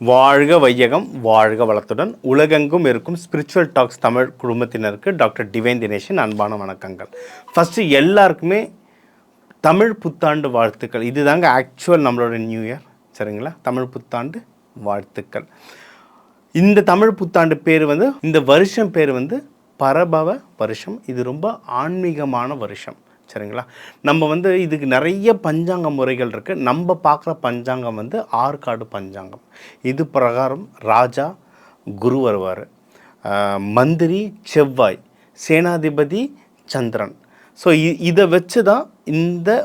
வாழ்க வையகம் வாழ்க வளத்துடன் உலகெங்கும் இருக்கும் ஸ்பிரிச்சுவல் டாக்ஸ் தமிழ் குடும்பத்தினருக்கு டாக்டர் டிவைன் தினேஷன் அன்பான வணக்கங்கள். ஃபஸ்ட்டு எல்லாருக்குமே தமிழ் புத்தாண்டு வாழ்த்துக்கள். இது தாங்க ஆக்சுவல் நம்மளோட நியூ இயர், சரிங்களா? தமிழ் புத்தாண்டு வாழ்த்துக்கள். இந்த தமிழ் புத்தாண்டு பேர் இந்த வருஷம் பேர் பரபவ வருஷம். இது ரொம்ப ஆன்மீகமான வருஷம், சரிங்களா? நம்ம இதுக்கு நிறைய பஞ்சாங்க முறைகள் இருக்குது. நம்ம பார்க்குற பஞ்சாங்கம் ஆற்காடு பஞ்சாங்கம். இது பிரகாரம் ராஜா குரு வருவார், மந்திரி செவ்வாய், சேனாதிபதி சந்திரன். ஸோ இதை வச்சு தான் இந்த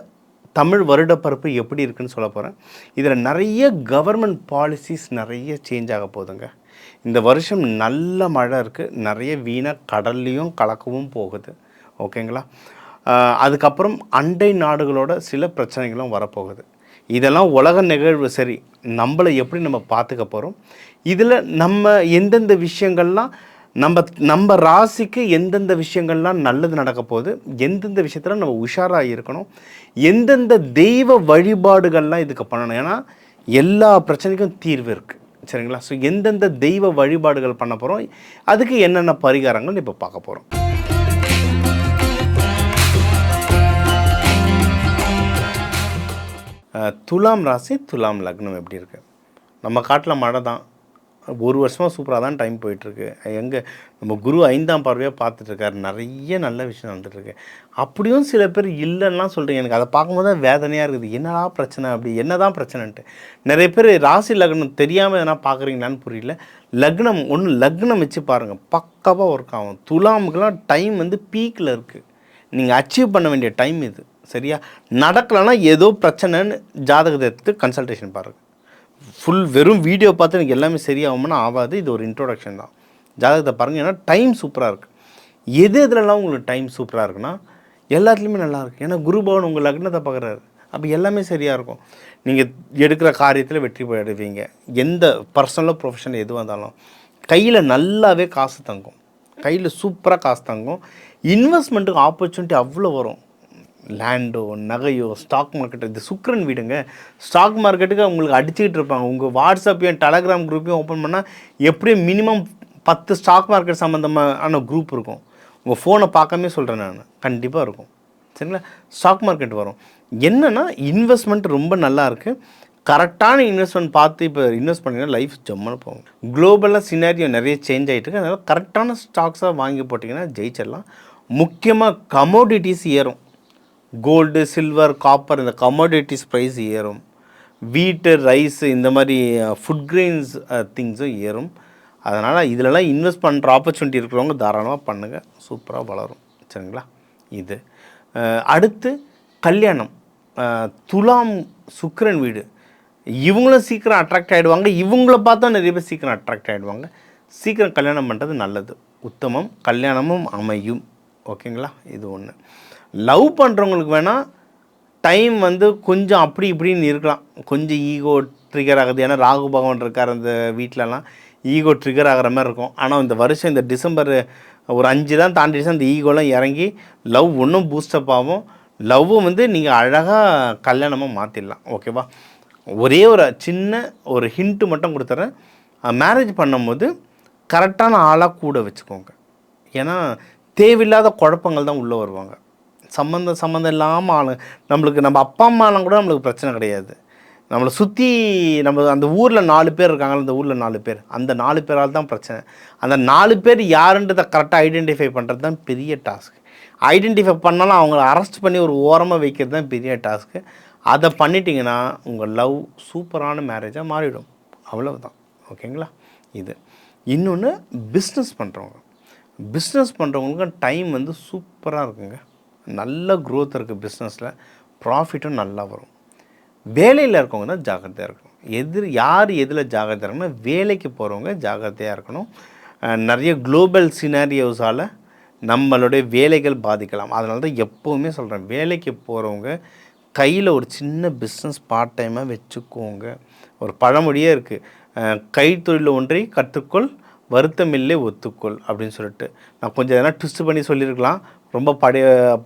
தமிழ் வருடப்பரப்பு எப்படி இருக்குன்னு சொல்ல போகிறேன். இதில் நிறைய கவர்மெண்ட் பாலிசிஸ் நிறைய சேஞ்ச் ஆக போகுதுங்க. இந்த வருஷம் நல்ல மழை இருக்குது, நிறைய வீணாக கடல்லையும் கலக்கவும் போகுது, ஓகேங்களா? அதுக்கப்புறம் அண்டை நாடுகளோட சில பிரச்சனைகளும் வரப்போகுது. இதெல்லாம் உலக நிகழ்வு. சரி, நம்மளை எப்படி நம்ம பார்த்துக்க போகிறோம், இதில் நம்ம எந்தெந்த விஷயங்கள்லாம் நம்ம ராசிக்கு எந்தெந்த விஷயங்கள்லாம் நல்லது நடக்க போகுது, எந்தெந்த விஷயத்தில் நம்ம உஷாராக இருக்கணும், எந்தெந்த தெய்வ வழிபாடுகள்லாம் இதுக்கு பண்ணணும். ஏன்னா எல்லா பிரச்சனைக்கும் தீர்வு இருக்குது, சரிங்களா? ஸோ எந்தெந்த தெய்வ வழிபாடுகள் பண்ண போகிறோம், அதுக்கு என்னென்ன பரிகாரங்கள் இப்போ பார்க்க போகிறோம். துலாம் ராசி துலாம் லக்னம் எப்படி இருக்குது? நம்ம காட்டில் மழை தான், ஒரு வருஷமாக சூப்பராக தான் டைம் போயிட்டுருக்கு. எங்கே நம்ம குரு 5ஆம் பார்வையாக பார்த்துட்ருக்காரு, நிறைய நல்ல விஷயம் நடந்துகிட்ருக்கு. அப்படியும் சில பேர் இல்லைன்னா சொல்கிறீங்க. எனக்கு அதை பார்க்கும்போது தான் வேதனையாக இருக்குது. என்னடா பிரச்சனை, அப்படி என்ன தான் பிரச்சனைன்ட்டு. நிறைய பேர் ராசி லக்னம் தெரியாமல் எதனா பார்க்குறீங்களான்னு புரியல. லக்னம் லக்னம் வச்சு பாருங்கள், பக்காவாக ஒர்க் ஆகும். துலாமுக்கெல்லாம் டைம் பீக்கில் இருக்குது. நீங்கள் அச்சீவ் பண்ண வேண்டிய டைம் இது, சரியா? நடக்கலைன்னா ஏதோ பிரச்சனைன்னு ஜாதகத்தை எடுத்து கன்சல்டேஷன் பாருங்கள். ஃபுல் வெறும் வீடியோ பார்த்து எனக்கு எல்லாமே சரியாகும்னா ஆகாது. இது ஒரு இன்ட்ரோடக்ஷன் தான். ஜாதகத்தை பாருங்கள். ஏன்னா டைம் சூப்பராக இருக்குது. எதுலலாம் உங்களுக்கு டைம் சூப்பராக இருக்குன்னா எல்லாத்துலேயுமே நல்லாயிருக்கு. ஏன்னா குரு பகவான் உங்கள் லக்னத்தை பார்க்குறாரு. அப்போ எல்லாமே சரியாக இருக்கும். நீங்கள் எடுக்கிற காரியத்தில் வெற்றி போயிடுவீங்க. எந்த பர்சனலோ ப்ரொஃபஷனல் எதுவாக இருந்தாலும் கையில் நல்லாவே காசு தங்கும். கையில் சூப்பராக காசு தங்கும். இன்வெஸ்ட்மெண்ட்டுக்கு ஆப்பர்ச்சுனிட்டி அவ்வளோ வரும். லேண்டோ, நகையோ, ஸ்டாக் மார்க்கெட். இது சுக்கிரன் வீடுங்க. ஸ்டாக் மார்க்கெட்டுக்கு உங்களுக்கு அடிச்சுக்கிட்டு இருப்பாங்க. உங்கள் வாட்ஸ்அப்பையும் டெலகிராம் குரூப்பையும் ஓப்பன் பண்ணால் எப்படியும் மினிமம் 10 ஸ்டாக் மார்க்கெட் சம்மந்தமான குரூப் இருக்கும். உங்கள் ஃபோனை பார்க்காமே சொல்கிறேன் நான், கண்டிப்பாக இருக்கும், சரிங்களா? ஸ்டாக் மார்க்கெட் வரும். என்னென்னா இன்வெஸ்ட்மெண்ட் ரொம்ப நல்லா இருக்குது. கரெக்டான இன்வெஸ்ட்மெண்ட் பார்த்து இப்போ இன்வெஸ்ட் பண்ணிங்கன்னா லைஃப் ஜம்முன்னு போகும். குளோபலாக சினாரியோ நிறைய சேஞ்ச் ஆகிட்டு இருக்கு. அதனால் கரெக்டான ஸ்டாக்ஸாக வாங்கி போட்டிங்கன்னா ஜெயிச்சிடலாம். முக்கியமாக கமோடிட்டிஸ் ஏறும். கோல்டு, சில்வர், காப்பர், இந்த கமோடிட்டிஸ் ப்ரைஸ் ஏறும். வீட்டு, ரைஸு, இந்த மாதிரி ஃபுட் கிரெயின்ஸ் திங்ஸும் ஏறும். அதனால் இதிலலாம் இன்வெஸ்ட் பண்ணுற ஆப்பர்ச்சுனிட்டி இருக்கிறவங்க தாராளமாக பண்ணுங்கள், சூப்பராக வளரும், சரிங்களா? இது அடுத்து கல்யாணம். துலாம் சுக்கிரன் வீடு. இவங்களும் சீக்கிரம் அட்ராக்ட் ஆகிடுவாங்க. இவங்கள பார்த்தா நிறைய பேர் சீக்கிரம் அட்ராக்ட் ஆகிடுவாங்க. சீக்கிரம் கல்யாணம் பண்ணுறது நல்லது, உத்தமம். கல்யாணமும் அமையும், ஓகேங்களா? இது ஒன்று. லவ் பண்ணுறவங்களுக்கு வேணால் டைம் கொஞ்சம் அப்படி இப்படின்னு இருக்கலாம். கொஞ்சம் ஈகோ ட்ரிகர் ஆகுது. ஏன்னா ராகு பகவான் இருக்கார் அந்த வீட்டிலலாம். ஈகோ ட்ரிகர் ஆகிற மாதிரி இருக்கும். ஆனால் இந்த வருஷம் இந்த டிசம்பர் ஒரு 5 தான் தாண்டிடுச்சு, அந்த ஈகோலாம் இறங்கி லவ் ஒன்றும் பூஸ்டப் ஆகும். லவ்வும் நீங்கள் அழகாக கல்யாணமாக மாற்றிடலாம், ஓகேவா? ஒரே ஒரு சின்ன ஒரு ஹிண்ட்டு மட்டும் கொடுத்துட்றேன். மேரேஜ் பண்ணும்போது கரெக்டான ஆளாக கூட வச்சுக்கோங்க. ஏன்னா தேவையில்லாத குழப்பங்கள் தான் உள்ளே வருவாங்க. சம்மந்தம் இல்லாமல் ஆளு. நம்ம அப்பா அம்மாலாம் கூட நம்மளுக்கு பிரச்சனை கிடையாது. நம்மளை சுற்றி நம்ம அந்த ஊரில் 4 பேர் இருக்காங்க. அந்த ஊரில் 4 பேர், அந்த 4 பேரால் தான் பிரச்சனை. அந்த 4 பேர் யாருன்றதை கரெக்டாக ஐடென்டிஃபை பண்ணுறது தான் பெரிய டாஸ்க். ஐடென்டிஃபை பண்ணாலும் அவங்கள அரெஸ்ட் பண்ணி ஒரு ஓரமாக வைக்கிறது தான் பெரிய டாஸ்க்கு. அதை பண்ணிட்டீங்கன்னா உங்கள் லவ் சூப்பரான மேரேஜாக மாறிடும், அவ்வளவுதான், ஓகேங்களா? இது இன்னொன்று பிஸ்னஸ் பண்ணுறவங்களுக்கு டைம் சூப்பராக இருக்குங்க. நல்ல க்ரோத் இருக்குது பிஸ்னஸில், ப்ராஃபிட்டும் நல்லா வரும். வேலையில் இருக்கவங்க தான் ஜாக்கிரதையாக இருக்கணும். யார் எதில் ஜாக்கிரதையாக இருக்கணும்? வேலைக்கு போகிறவங்க ஜாக்கிரதையாக இருக்கணும். நிறைய குளோபல் சினாரியோஸால் நம்மளுடைய வேலைகள் பாதிக்கலாம். அதனால தான் எப்போவுமே சொல்கிறேன், வேலைக்கு போகிறவங்க கையில் ஒரு சின்ன பிஸ்னஸ் பார்ட் டைமாக வச்சுக்கோங்க. ஒரு பழமொழியே இருக்குது, கைத்தொழில் ஒன்றை கற்றுக்கொள், வருத்தமில்லை ஒத்துக்கொள் அப்படின்னு சொல்லிட்டு. நான் கொஞ்சம் எதனா ட்விஸ்ட் பண்ணி சொல்லியிருக்கலாம், ரொம்ப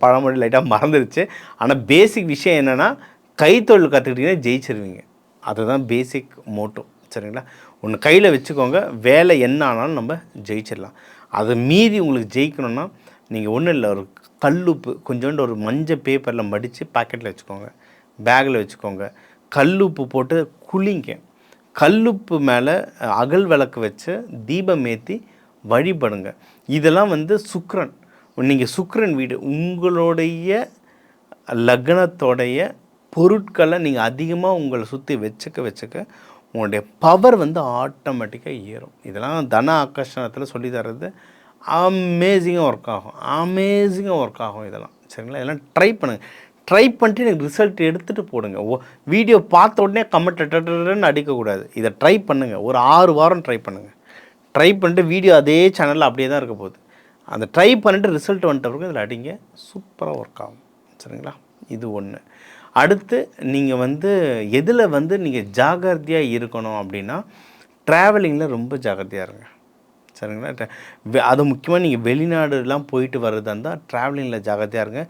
பழமொழி லைட்டாக மறந்துடுச்சு. ஆனால் பேசிக் விஷயம் என்னென்னா, கைத்தொழில் கற்றுக்கிட்டிங்கன்னா ஜெயிச்சிருவீங்க. அதுதான் பேசிக் மோட்டோ, சரிங்களா? ஒன்று கையில் வச்சுக்கோங்க. வேலை என்ன ஆனாலும் நம்ம ஜெயிச்சிடலாம். அதை மீறி உங்களுக்கு ஜெயிக்கணும்னா நீங்கள் ஒன்றும் இல்லை, ஒரு கல்லுப்பு கொஞ்சோண்டு ஒரு மஞ்சள் பேப்பரில் மடித்து பாக்கெட்டில் வச்சுக்கோங்க, பேக்கில் வச்சுக்கோங்க. கல்லுப்பு போட்டு குளிங்க. கல்லுப்பு மேலே அகல் விளக்கு வச்சு தீபம் ஏற்றி வழிபடுங்க. இதெல்லாம் வந்து சுக்கிரன். நீங்கள் சுக்கிரன் வீடு, உங்களுடைய லக்னத்தோடைய பொருட்களை நீங்கள் அதிகமாக உங்களை சுற்றி வச்சுக்க உங்களுடைய பவர் வந்து ஆட்டோமேட்டிக்காக ஏறும். இதெல்லாம் தன ஆகர்ஷணத்தில் சொல்லி தர்றது அமேசிங்காக ஒர்க் ஆகும் இதெல்லாம். சரிங்களா? இதெல்லாம் ட்ரை பண்ணுங்கள். ட்ரை பண்ணிட்டு எனக்கு ரிசல்ட் எடுத்துகிட்டு போடுங்க. வீடியோ பார்த்த உடனே கமெண்ட் அடிக்கக்கூடாது. இதை ட்ரை பண்ணுங்கள். ஒரு 6 வாரம் ட்ரை பண்ணுங்கள். ட்ரை பண்ணிட்டு வீடியோ அதே சேனலில் அப்படியே தான் இருக்க போகுது. அந்த ட்ரை பண்ணிட்டு ரிசல்ட் வந்துட்ட பிறகு இதில் அடிங்க. சூப்பராக ஒர்க் ஆகும். சரிங்களா? இது ஒன்று. அடுத்து நீங்கள் வந்து எதில் வந்து நீங்கள் ஜாகிரதையாக இருக்கணும் அப்படின்னா, ட்ராவலிங்கில் ரொம்ப ஜாகிரதையாக இருங்க. சரிங்களா? அது முக்கியமாக நீங்கள் வெளிநாடுலாம் போயிட்டு வர்றதா இருந்தால் ட்ராவலிங்கில் ஜாகிரதையாக இருங்க.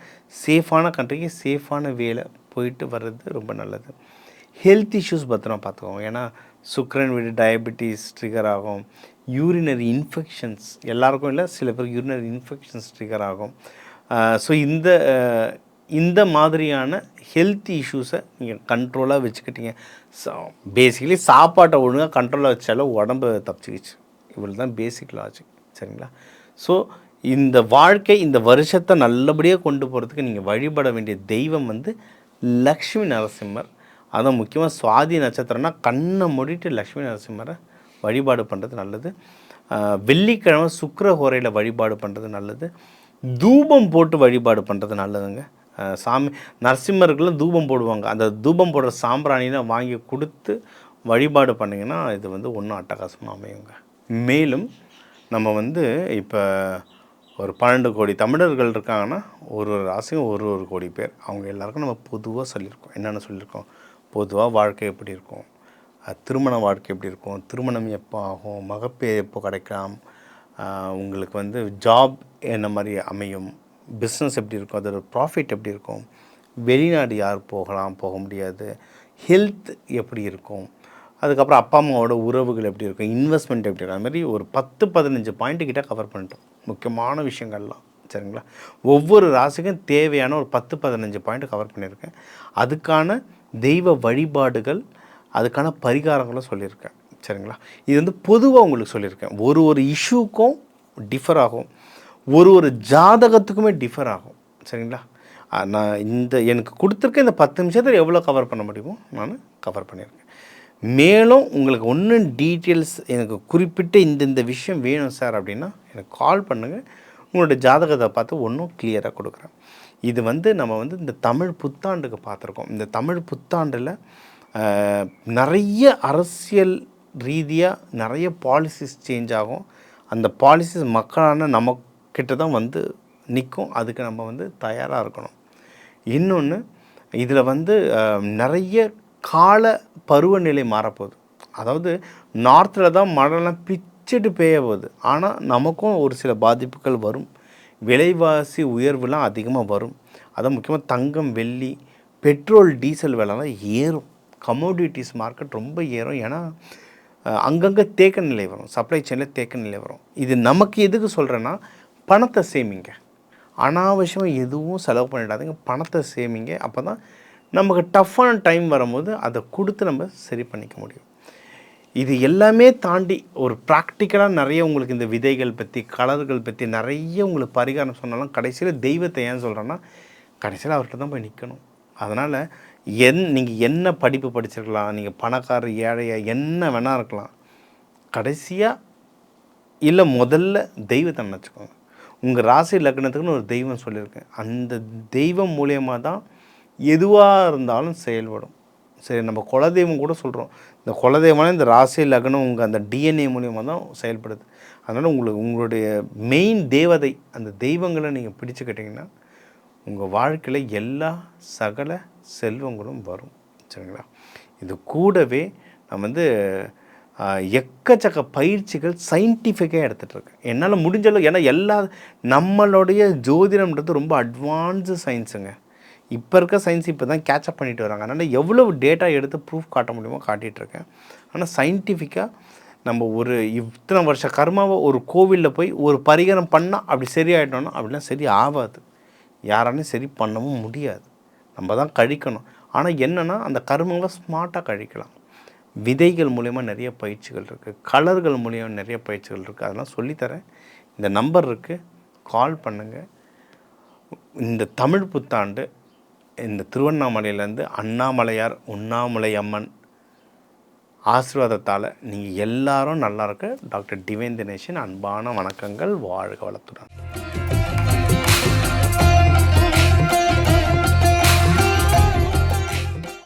சேஃபான கண்ட்ரிக்கு சேஃபான வேலை போயிட்டு வர்றது ரொம்ப நல்லது. ஹெல்த் இஷ்யூஸ் பத்திரமா பார்த்துக்கோங்க. ஏன்னா சுக்கிரன் வீடு டயபெட்டிஸ் ட்ரிகர் ஆகும். யூரினரி இன்ஃபெக்ஷன்ஸ் எல்லாருக்கும் இல்லை, சில பேருக்கு யூரினரி இன்ஃபெக்ஷன்ஸ் ட்ரிகர் ஆகும். ஸோ இந்த மாதிரியான ஹெல்த் இஷ்யூஸை நீங்கள் கண்ட்ரோலாக வச்சுக்கிட்டீங்க. பேசிக்கலி சாப்பாட்டை ஒழுங்காக கண்ட்ரோலாக வச்சாலும் உடம்பு தப்பிச்சிக்கிச்சு. இவ்வளோ தான் பேசிக் லாஜிக். சரிங்களா? ஸோ இந்த வாழ்க்கை இந்த வருஷத்தை நல்லபடியாக கொண்டு போகிறதுக்கு நீங்கள் வழிபட வேண்டிய தெய்வம் வந்து லக்ஷ்மி நரசிம்மர். அதுவும் முக்கியமாக சுவாதி நட்சத்திரம்னா கண்ணை மூடிட்டு லக்ஷ்மி நரசிம்மரை வழிபாடு பண்ணுறது நல்லது. வெள்ளிக்கிழமை சுக்கிர ஹோரையில் வழிபாடு பண்ணுறது நல்லது. தூபம் போட்டு வழிபாடு பண்ணுறது நல்லதுங்க. சாமி நரசிம்மருக்குலாம் தூபம் போடுவாங்க. அந்த தூபம் போடுற சாம்பிராணிலாம் வாங்கி கொடுத்து வழிபாடு பண்ணிங்கன்னா இது வந்து ஒன்றும் அட்டகாசமாக அமையுங்க. மேலும் நம்ம வந்து இப்போ ஒரு 12 கோடி தமிழர்கள் இருக்காங்கன்னா ஒரு ராசியும் ஒரு கோடி பேர். அவங்க எல்லாருக்கும் நம்ம பொதுவாக சொல்லியிருக்கோம். என்னென்ன சொல்லியிருக்கோம்? பொதுவாக வாழ்க்கை எப்படி இருக்கும், திருமண வாழ்க்கை எப்படி இருக்கும், திருமணம் எப்போ ஆகும், மகப்பேறு எப்போ கிடைக்கலாம், உங்களுக்கு வந்து ஜாப் என்ன மாதிரி அமையும், பிஸ்னஸ் எப்படி இருக்கும், அதோட ப்ராஃபிட் எப்படி இருக்கும், வெளிநாடு யார் போகலாம் போக முடியாது, ஹெல்த் எப்படி இருக்கும், அதுக்கப்புறம் அப்பா அம்மாவோட உறவுகள் எப்படி இருக்கும், இன்வெஸ்ட்மெண்ட் எப்படி இருக்கும், அது மாதிரி ஒரு 10-15 பாயிண்ட்டுக்கிட்ட கவர் பண்ணிட்டோம் முக்கியமான விஷயங்கள்லாம். சரிங்களா? ஒவ்வொரு ராசிக்கும் தேவையான ஒரு 10-15 பாயிண்ட் கவர் பண்ணியிருக்கேன். அதுக்கான தெய்வ வழிபாடுகள், அதுக்கான பரிகாரங்களும் சொல்லியிருக்கேன். சரிங்களா? இது வந்து பொதுவாக உங்களுக்கு சொல்லியிருக்கேன். ஒரு இஷ்யூக்கும் டிஃபர் ஆகும், ஒரு ஜாதகத்துக்குமே டிஃபர் ஆகும். சரிங்களா? நான் எனக்கு கொடுத்துருக்க இந்த 10 நிமிஷத்தில் எவ்வளோ கவர் பண்ண முடியுமோ நான் கவர் பண்ணியிருக்கேன். மேலும் உங்களுக்கு ஒன்றும் டீட்டெயில்ஸ் எனக்கு குறிப்பிட்ட இந்த விஷயம் வேணும் சார் அப்படின்னா எனக்கு கால் பண்ணுங்கள். உங்களோட ஜாதகத்தை பார்த்து ஒன்றும் கிளியராக கொடுக்குறேன். இது வந்து நம்ம வந்து இந்த தமிழ் புத்தாண்டுக்கு பார்த்துருக்கோம். இந்த தமிழ் புத்தாண்டில் நிறைய அரசியல் ரீதியாக நிறைய பாலிசிஸ் சேஞ்ச் ஆகும். அந்த பாலிசிஸ் மக்களான நம்மக்கிட்ட தான் வந்து நிற்கும். அதுக்கு நம்ம வந்து தயாராக இருக்கணும். இன்னொன்று, இதில் வந்து நிறைய கால பருவநிலை மாறப்போகுது. அதாவது நார்த்தில் தான் மழைலாம் பிச்சுட்டு பெய்ய போகுது. ஆனால் நமக்கும் ஒரு சில பாதிப்புகள் வரும். விலைவாசி உயர்வுலாம் அதிகமாக வரும். அதான் முக்கியமாக தங்கம், வெள்ளி, பெட்ரோல், டீசல் விலைலாம் ஏறும். கமோடிட்டிஸ் மார்க்கெட் ரொம்ப ஏறும். ஏன்னா அங்கங்கே தேக்க நிலை வரும், சப்ளை செயினில் தேக்க நிலை வரும். இது நமக்கு எதுக்கு சொல்கிறேன்னா, பணத்தை சேமிங்க. அனாவசியமாக எதுவும் செலவு பண்ணிடாதீங்க, பணத்தை சேமிங்க. அப்போ தான் நமக்கு டஃப்பான டைம் வரும்போது அதை கொடுத்து நம்ம சரி பண்ணிக்க முடியும். இது எல்லாமே தாண்டி ஒரு ப்ராக்டிக்கலாக நிறைய உங்களுக்கு இந்த விதைகள் பற்றி, கலர்கள் பற்றி நிறைய உங்களுக்கு பரிகாரம் சொன்னாலும் கடைசியில் தெய்வத்தை ஏன் சொல்கிறேன்னா, கடைசியில் அவர்கிட்ட தான் போய் நிற்கணும். அதனால் நீங்கள் என்ன படிப்பு படிச்சிருக்கலாம், நீங்கள் பணக்காரர் ஏழையாக என்ன வேணால் இருக்கலாம், கடைசியாக இல்லை முதல்ல தெய்வத்தை நினச்சிக்கோங்க. உங்கள் ராசி லக்னத்துக்குன்னு ஒரு தெய்வம் சொல்லியிருக்கேன். அந்த தெய்வம் மூலியமாக தான் எதுவாக இருந்தாலும் செயல்படும். சரி, நம்ம குலதெய்வம் கூட சொல்கிறோம். இந்த குலதெய்வம்னா இந்த ராசி லக்னம் உங்கள் அந்த டிஎன்ஏ மூலியமாக தான் செயல்படுது. அதனால் உங்களுடைய மெயின் தேவதை, அந்த தெய்வங்களை நீங்கள் பிடிச்சுக்கிட்டிங்கன்னா உங்கள் வாழ்க்கையில் எல்லா சகல செல்வங்களும் வரும். சரிங்களா? இது கூடவே நான் வந்து எக்கச்சக்க பயிற்சிகள் சயின்டிஃபிக்காக எடுத்துகிட்ருக்கேன். என்னால் முடிஞ்சளவு. ஏன்னா நம்மளுடைய ஜோதிடம்ன்றது ரொம்ப அட்வான்ஸு சயின்ஸுங்க. இப்போ இருக்க சயின்ஸ் இப்போ தான் கேட்சப் பண்ணிட்டு வராங்க. அதனால் எவ்வளோ டேட்டா எடுத்து ப்ரூஃப் காட்ட முடியுமோ காட்டிகிட்ருக்கேன். ஆனால் சயின்டிஃபிக்காக நம்ம ஒரு இத்தனை வருஷ கர்மாவை ஒரு கோவிலில் போய் ஒரு பரிகாரம் பண்ணால் அப்படி சரியாயிட்டோம்னா அப்படிலாம் சரி ஆகாது. யாராலையும் சரி பண்ணவும் முடியாது. நம்ம தான் கழிக்கணும். ஆனால் என்னென்னா அந்த கர்மங்களை ஸ்மார்ட்டாக கழிக்கலாம். விதைகள் மூலயமா நிறைய பயிற்சிகள் இருக்குது, கலர்கள் மூலியமாக நிறைய பயிற்சிகள் இருக்குது. அதெல்லாம் சொல்லித்தரேன். இந்த நம்பர் இருக்குது, கால் பண்ணுங்கள். இந்த தமிழ் புத்தாண்டு இந்த திருவண்ணாமலையிலேருந்து அண்ணாமலையார் உண்ணாமலை அம்மன் ஆசீர்வாதத்தால் நீங்கள் எல்லாரும் நல்லா இருக்க டாக்டர் டிவைன் தினேஷன் அன்பான வணக்கங்கள். வாழ்க வளத்துடன்.